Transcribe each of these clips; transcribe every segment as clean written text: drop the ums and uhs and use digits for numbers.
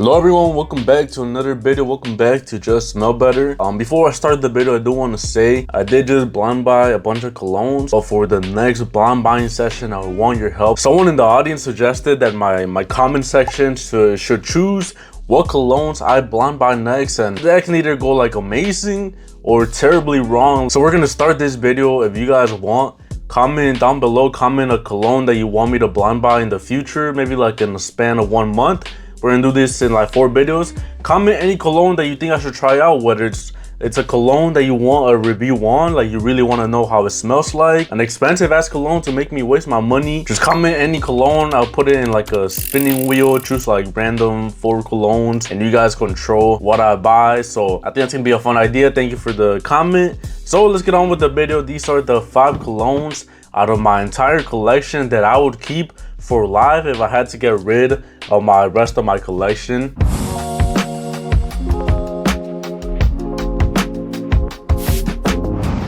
Hello everyone, welcome back to another video. Welcome back to Just Smell Better. Before I start the video, I do want to say I did just blind buy a bunch of colognes, but for the next blind buying session, I would want your help. Someone in the audience suggested that my comment section should choose what colognes I blind buy next, and that can either go like amazing or terribly wrong. So we're gonna start this video. If you guys want, comment down below, comment a cologne that you want me to blind buy in the future, maybe like in the span of 1 month. We're gonna do this in like 4 videos. Comment any cologne that you think I should try out, whether it's a cologne that you want a review on, like you really want to know how it smells like, an expensive ass cologne to make me waste my money. Just comment any cologne, I'll put it in like a spinning wheel, choose like random 4 colognes, and you guys control what I buy. So I think that's gonna be a fun idea. Thank you for the comment. So let's get on with the video. These are the 5 colognes out of my entire collection that I would keep for life if I had to get rid of my rest of my collection.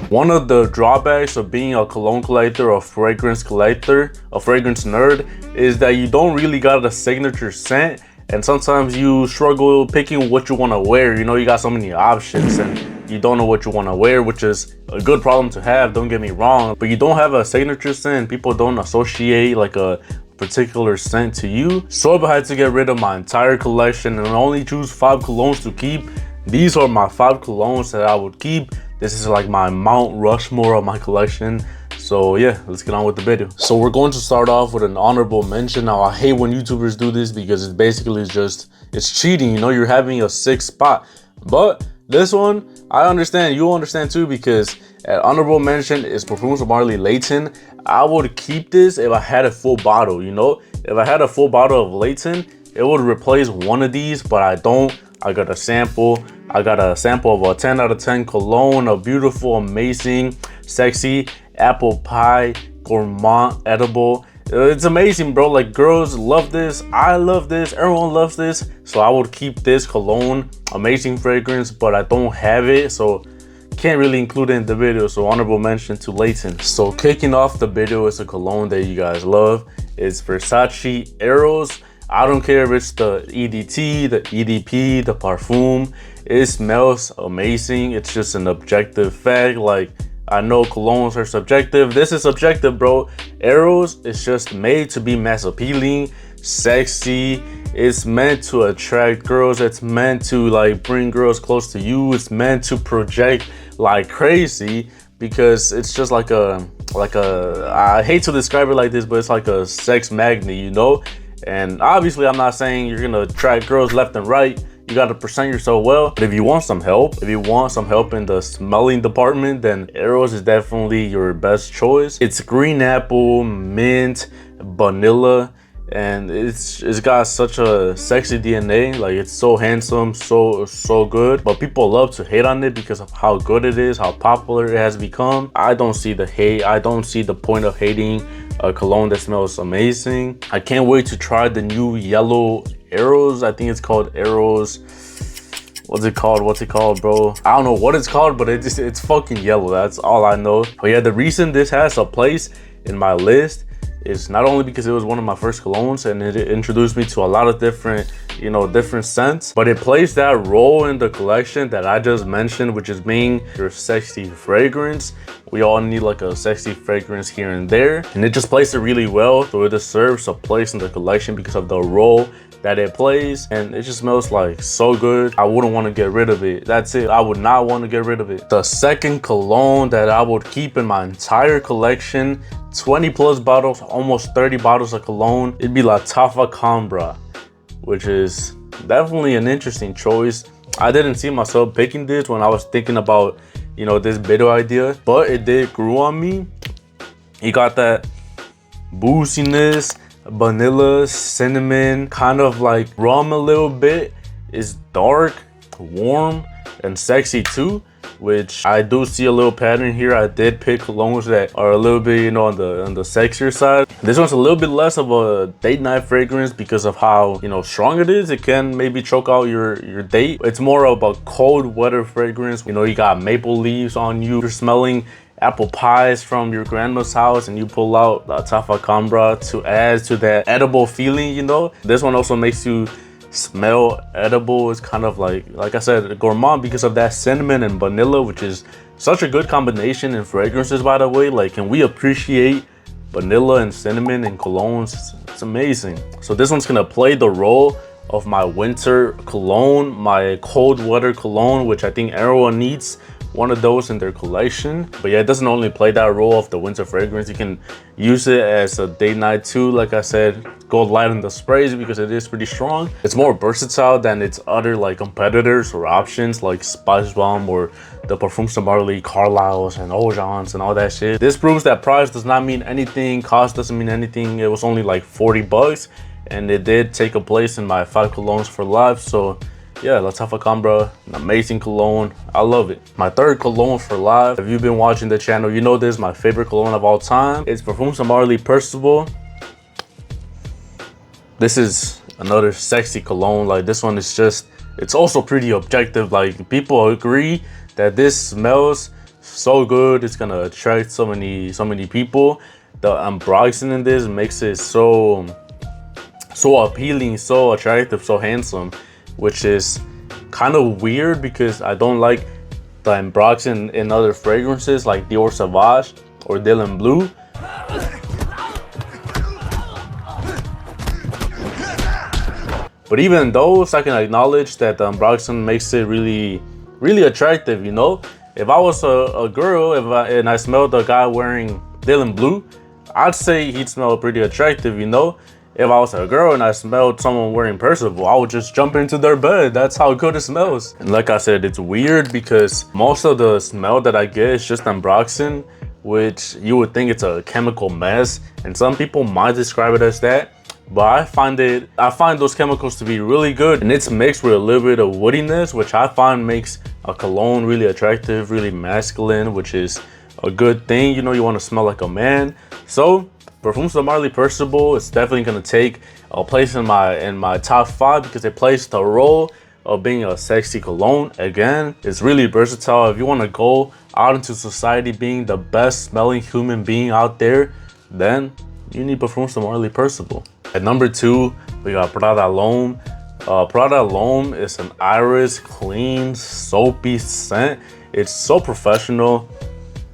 One of the drawbacks of being a cologne collector, a fragrance collector, a fragrance nerd, is that you don't really got a signature scent, and sometimes you struggle picking what you want to wear. You know, you got so many options and you don't know what you want to wear, which is a good problem to have, don't get me wrong, but you don't have a signature scent. People don't associate like a particular scent to you. So if I had to get rid of my entire collection and only choose 5 colognes to keep, these are my 5 colognes that I would keep. This is like my Mount Rushmore of my collection. So yeah, let's get on with the video. So we're going to start off with an honorable mention. Now I hate when YouTubers do this because it's basically it's cheating. You know, you're having a 6th spot, but this one, I understand, you'll understand too, because at honorable mention is Parfums of Marley Layton. I would keep this if I had a full bottle, you know? If I had a full bottle of Layton, it would replace one of these, but I don't. I got a sample. I got a sample of a 10 out of 10 cologne, a beautiful, amazing, sexy apple pie, gourmand, edible. It's amazing, bro. Like, girls love this. I love this. Everyone loves this. So I would keep this cologne. Amazing fragrance, but I don't have it, so can't really include it in the video. So honorable mention to Layton. So kicking off the video is a cologne that you guys love. It's Versace Eros. I don't care if it's the EDT, the EDP, the Parfum. It smells amazing. It's just an objective fact. Like, I know colognes are subjective. This is subjective, bro. Eros is just made to be mass appealing, sexy. It's meant to attract girls. It's meant to like bring girls close to you. It's meant to project like crazy, because it's just like a I hate to describe it like this, but it's like a sex magnet, you know? And obviously I'm not saying you're gonna attract girls left and right. You got to present yourself well. But if you want some help, in the smelling department, then Eros is definitely your best choice. It's green apple, mint, vanilla, and it's got such a sexy DNA. Like, it's so handsome, so good. But people love to hate on it because of how good it is, how popular it has become. I don't see the hate. I don't see the point of hating a cologne that smells amazing. I can't wait to try the new yellow Eros. I think it's called Eros. What's it called, bro? I don't know what it's called, but it's fucking yellow. That's all I know. But yeah, the reason this has a place in my list is not only because it was one of my first colognes and it introduced me to a lot of different, you know, different scents, but it plays that role in the collection that I just mentioned, which is being your sexy fragrance. We all need like a sexy fragrance here and there, and it just plays it really well. So it deserves a place in the collection because of the role that it plays, and it just smells like so good. I wouldn't want to get rid of it. That's it. I would not want to get rid of it. The second cologne that I would keep in my entire collection, 20 plus bottles, almost 30 bottles of cologne, it'd be Lattafa Khamrah, which is definitely an interesting choice. I didn't see myself picking this when I was thinking about, you know, this video idea, but it did grow on me. You got that booziness, vanilla, cinnamon, kind of like rum a little bit. It's dark, warm, and sexy too, which I do see a little pattern here. I did pick colognes that are a little bit, you know, on the sexier side. This one's a little bit less of a date night fragrance because of how, you know, strong it is. It can maybe choke out your date. It's more of a cold weather fragrance. You know, you got maple leaves on you. You're smelling apple pies from your grandma's house and you pull out Lattafa Khamrah to add to that edible feeling, you know. This one also makes you smell edible. It's kind of like I said, gourmand because of that cinnamon and vanilla, which is such a good combination in fragrances, by the way. Like, can we appreciate vanilla and cinnamon and colognes? It's amazing. So this one's gonna play the role of my winter cologne, my cold weather cologne, which I think everyone needs one of those in their collection. But yeah, it doesn't only play that role of the winter fragrance. You can use it as a date night too. Like I said, go light on the sprays because it is pretty strong. It's more versatile than its other like competitors or options like Spice Bomb or the Parfums de Marly, Carlisle's and Ojans and all that shit. This proves that price does not mean anything, cost doesn't mean anything. It was only like 40 bucks and it did take a place in my 5 colognes for life. So yeah, Lattafa Khamrah, an amazing cologne. I love it. My third cologne for life. If you've been watching the channel, you know this is my favorite cologne of all time. It's Parfums de Marly Percival. This is another sexy cologne. Like, this one is just, it's also pretty objective. Like, people agree that this smells so good. It's gonna attract so many people. The ambroxan in this makes it so appealing, so attractive, so handsome, which is kind of weird because I don't like the ambroxan in other fragrances like Dior Sauvage or Dylan Blue. But even those, I can acknowledge that the ambroxan makes it really attractive, you know? If I was a girl and I smelled a guy wearing Dylan Blue, I'd say he'd smell pretty attractive, you know? If I was a girl and I smelled someone wearing Percival, I would just jump into their bed. That's how good it smells. And like I said, it's weird because most of the smell that I get is just ambroxan, which you would think it's a chemical mess. And some people might describe it as that. But I find those chemicals to be really good. And it's mixed with a little bit of woodiness, which I find makes a cologne really attractive, really masculine, which is a good thing. You know, you want to smell like a man. So Parfums de Marly Percival is definitely gonna take a place in my top 5 because it plays the role of being a sexy cologne. Again, it's really versatile. If you want to go out into society being the best smelling human being out there, then you need Parfums de Marly Percival. At number 2, we got Prada L'Homme. Prada L'Homme is an iris, clean, soapy scent. It's so professional,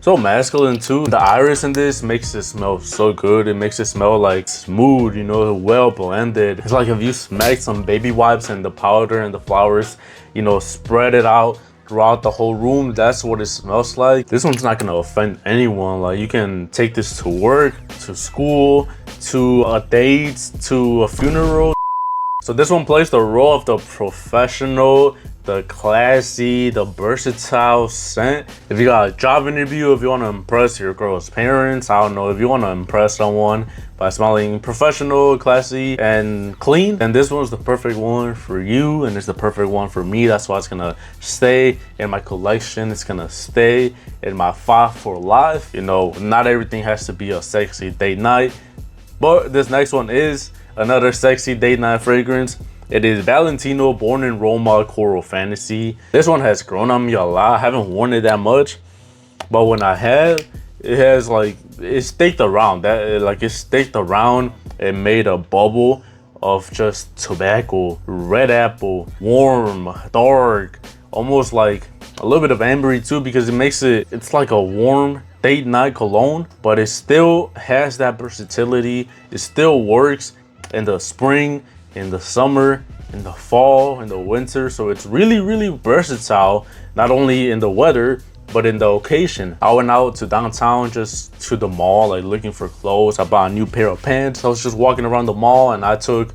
so masculine too. The iris in this makes it smell so good. It makes it smell like smooth, you know, well blended. It's like if you smack some baby wipes and the powder and the flowers, you know, spread it out throughout the whole room. That's what it smells like. This one's not gonna offend anyone. Like, you can take this to work, to school, to a date, to a funeral. So this one plays the role of the professional, the classy, the versatile scent. If you got a job interview, if you want to impress your girl's parents, I don't know, if you want to impress someone by smelling professional, classy, and clean, then this one's the perfect one for you, and it's the perfect one for me. That's why it's gonna stay in my collection. It's gonna stay in my 5 for life. You know, not everything has to be a sexy date night, but this next one is another sexy date night fragrance. It is Valentino Born in Roma Coral Fantasy. This one has grown on me a lot. I haven't worn it that much, but when I have, it has like, it staked around. It staked around and made a bubble of just tobacco, red apple, warm, dark, almost like a little bit of ambery too, because it's like a warm date night cologne, but it still has that versatility. It still works in the spring, in the summer, in the fall, in the winter. So it's really versatile, not only in the weather but in the occasion. I went out to downtown, just to the mall, like looking for clothes. I bought a new pair of pants. I was just walking around the mall and I took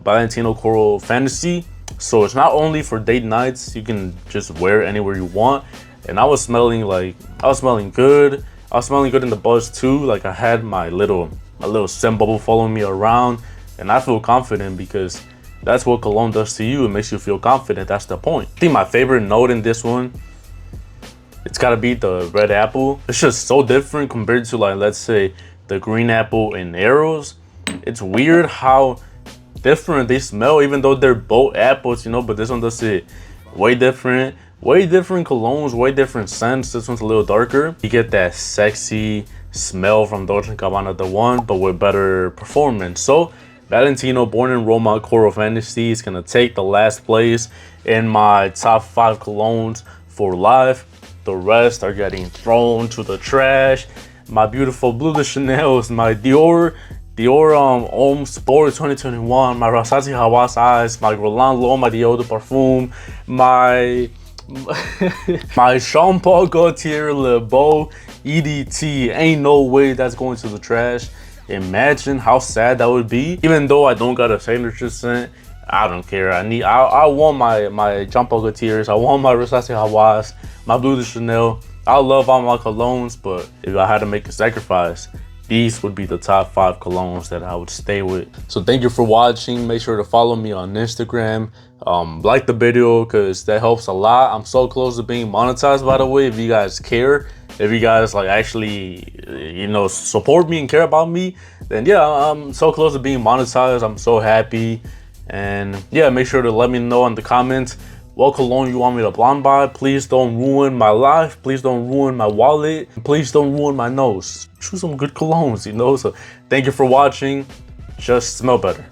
Valentino Coral Fantasy. So it's not only for date nights, you can just wear it anywhere you want. And I was smelling good. I was smelling good in the buzz too. Like, I had my little scent bubble following me around, and I feel confident because that's what cologne does to you. It makes you feel confident. That's the point. I think my favorite note in this one, it's gotta be the red apple. It's just so different compared to, like, let's say the green apple in Eros. It's weird how different they smell, even though they're both apples, you know, but this one does it way different colognes, way different scents. This one's a little darker. You get that sexy smell from Dolce & Gabbana, the one, but with better performance. So Valentino Born in Roma Coral Fantasy is gonna take the last place in my top 5 colognes for life. The rest are getting thrown to the trash. My beautiful Bleu de Chanel is my Dior Homme Sport 2021, my Versace Hawass Eyes, my L'Homme, my Dior de Parfum, my my Jean Paul Gaultier Le Beau EDT. Ain't no way that's going to the trash. Imagine how sad that would be. Even though I don't got a signature scent, I don't care. I want my Jean Paul Gaultiers, I want my Versace Hawass, my Bleu de Chanel. I love all my colognes, but if I had to make a sacrifice, these would be the top 5 colognes that I would stay with. So thank you for watching. Make sure to follow me on Instagram. Like the video because that helps a lot. I'm so close to being monetized, by the way. If you guys care, if you guys like actually, you know, support me and care about me, then yeah, I'm so close to being monetized. I'm so happy. And yeah, make sure to let me know in the comments what cologne you want me to blonde by. Please don't ruin my life. Please don't ruin my wallet. Please don't ruin my nose. Choose some good colognes, you know. So thank you for watching. Just smell better.